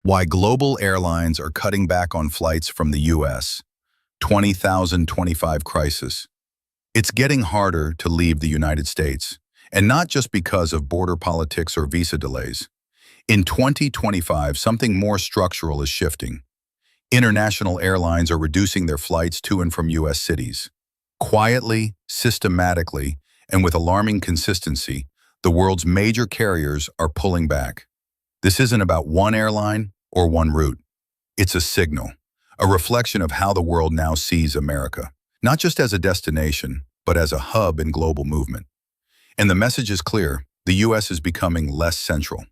Why global airlines are cutting back on flights from the U.S. 20,025 crisis. It's getting harder to leave the United States, and not just because of border politics or visa delays. In 2025, something more structural is shifting. International airlines are reducing their flights to and from U.S. cities. Quietly, systematically, and with alarming consistency, the world's major carriers are pulling back. This isn't about one airline or one route. It's a signal, a reflection of how the world now sees America, not just as a destination, but as a hub in global movement. And the message is clear: the U.S. is becoming less central.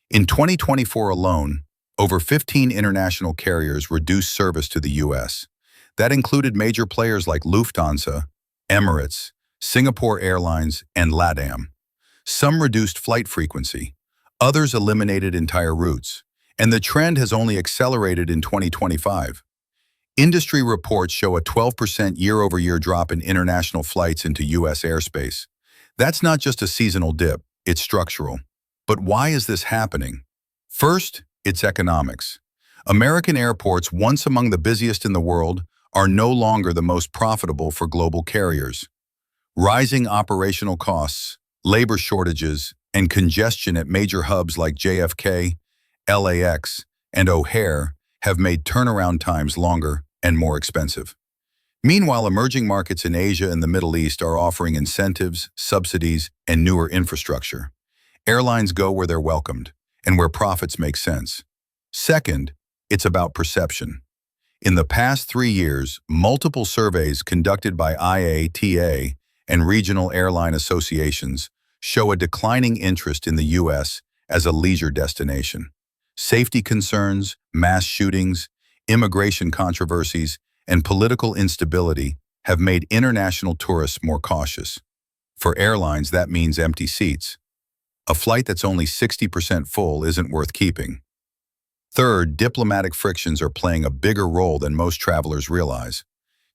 In 2024 alone, over 15 international carriers reduced service to the U.S. That included major players like Lufthansa, Emirates, Singapore Airlines, and LATAM. Some reduced flight frequency, others eliminated entire routes, and the trend has only accelerated in 2025. Industry reports show a 12% year-over-year drop in international flights into U.S. airspace. That's not just a seasonal dip, it's structural. But why is this happening? First, it's economics. American airports, once among the busiest in the world, are no longer the most profitable for global carriers. Rising operational costs, labor shortages, and congestion at major hubs like JFK, LAX, and O'Hare have made turnaround times longer and more expensive. Meanwhile, emerging markets in Asia and the Middle East are offering incentives, subsidies, and newer infrastructure. Airlines go where they're welcomed and where profits make sense. Second, it's about perception. In the past 3 years, multiple surveys conducted by IATA and regional airline associations show a declining interest in the U.S. as a leisure destination. Safety concerns, mass shootings, immigration controversies, and political instability have made international tourists more cautious. For airlines, that means empty seats. A flight that's only 60% full isn't worth keeping. Third, diplomatic frictions are playing a bigger role than most travelers realize.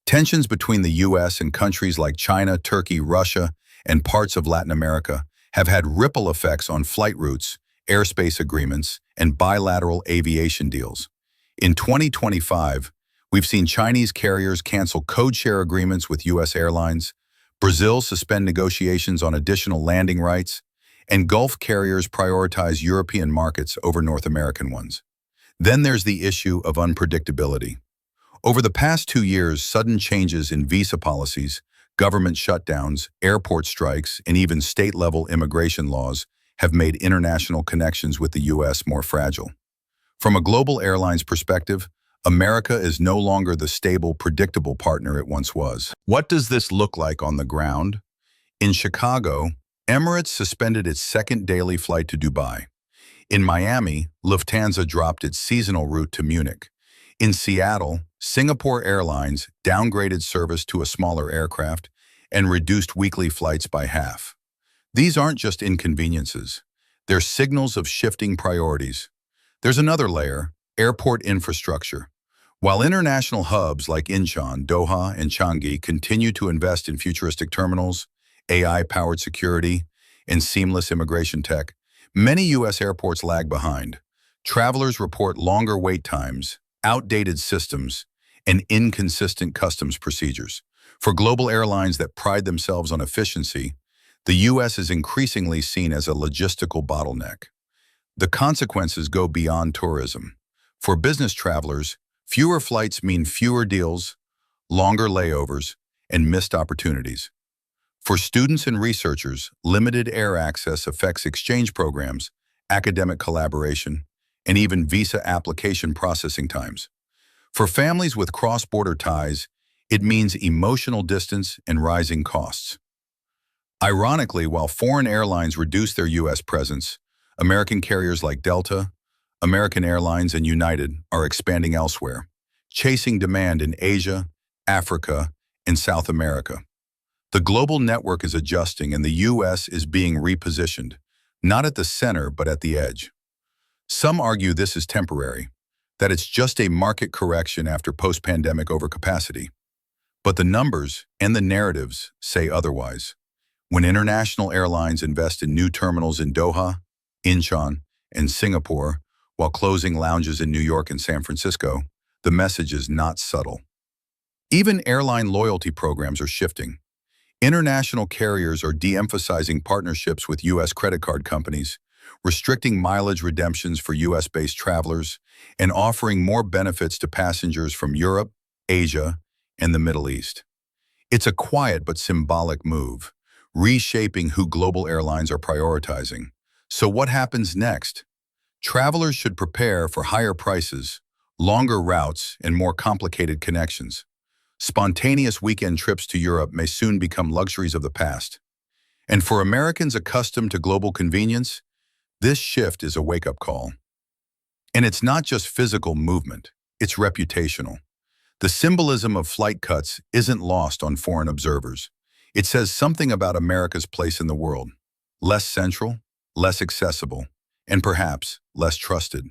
Tensions between the U.S. and countries like China, Turkey, Russia, and parts of Latin America have had ripple effects on flight routes, airspace agreements, and bilateral aviation deals. In 2025, we've seen Chinese carriers cancel code-share agreements with U.S. airlines, Brazil suspend negotiations on additional landing rights, and Gulf carriers prioritize European markets over North American ones. Then there's the issue of unpredictability. Over the past 2 years, sudden changes in visa policies, government shutdowns, airport strikes, and even state-level immigration laws have made international connections with the U.S. more fragile. From a global airline's perspective, America is no longer the stable, predictable partner it once was. What does this look like on the ground? In Chicago, Emirates suspended its second daily flight to Dubai. In Miami, Lufthansa dropped its seasonal route to Munich. In Seattle, Singapore Airlines downgraded service to a smaller aircraft and reduced weekly flights by half. These aren't just inconveniences. They're signals of shifting priorities. There's another layer: airport infrastructure. While international hubs like Incheon, Doha, and Changi continue to invest in futuristic terminals, AI-powered security, and seamless immigration tech, many U.S. airports lag behind. Travelers report longer wait times, outdated systems, and inconsistent customs procedures. For global airlines that pride themselves on efficiency, the U.S. is increasingly seen as a logistical bottleneck. The consequences go beyond tourism. For business travelers, fewer flights mean fewer deals, longer layovers, and missed opportunities. For students and researchers, limited air access affects exchange programs, academic collaboration, and even visa application processing times. For families with cross-border ties, it means emotional distance and rising costs. Ironically, while foreign airlines reduce their U.S. presence, American carriers like Delta, American Airlines, and United are expanding elsewhere, chasing demand in Asia, Africa, and South America. The global network is adjusting, and the U.S. is being repositioned, not at the center but at the edge. Some argue this is temporary, that it's just a market correction after post-pandemic overcapacity. But the numbers and the narratives say otherwise. When international airlines invest in new terminals in Doha, Incheon, and Singapore, while closing lounges in New York and San Francisco, the message is not subtle. Even airline loyalty programs are shifting. International carriers are de-emphasizing partnerships with U.S. credit card companies, restricting mileage redemptions for U.S.-based travelers, and offering more benefits to passengers from Europe, Asia, and the Middle East. It's a quiet but symbolic move, reshaping who global airlines are prioritizing. So what happens next? Travelers should prepare for higher prices, longer routes, and more complicated connections. Spontaneous weekend trips to Europe may soon become luxuries of the past. And for Americans accustomed to global convenience, this shift is a wake-up call. And it's not just physical movement, it's reputational. The symbolism of flight cuts isn't lost on foreign observers. It says something about America's place in the world. Less central, less accessible, and perhaps less trusted.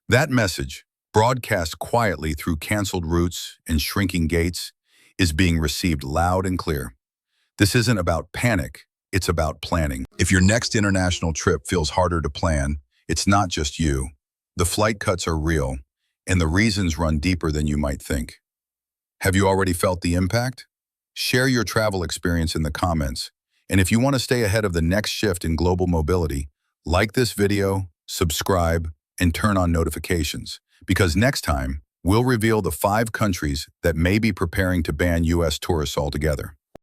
That message, broadcast quietly through canceled routes and shrinking gates, is being received loud and clear. This isn't about panic, it's about planning. If your next international trip feels harder to plan, it's not just you. The flight cuts are real, and the reasons run deeper than you might think. Have you already felt the impact? Share your travel experience in the comments, and if you want to stay ahead of the next shift in global mobility, like this video, subscribe, and turn on notifications, because next time, we'll reveal the 5 countries that may be preparing to ban U.S. tourists altogether.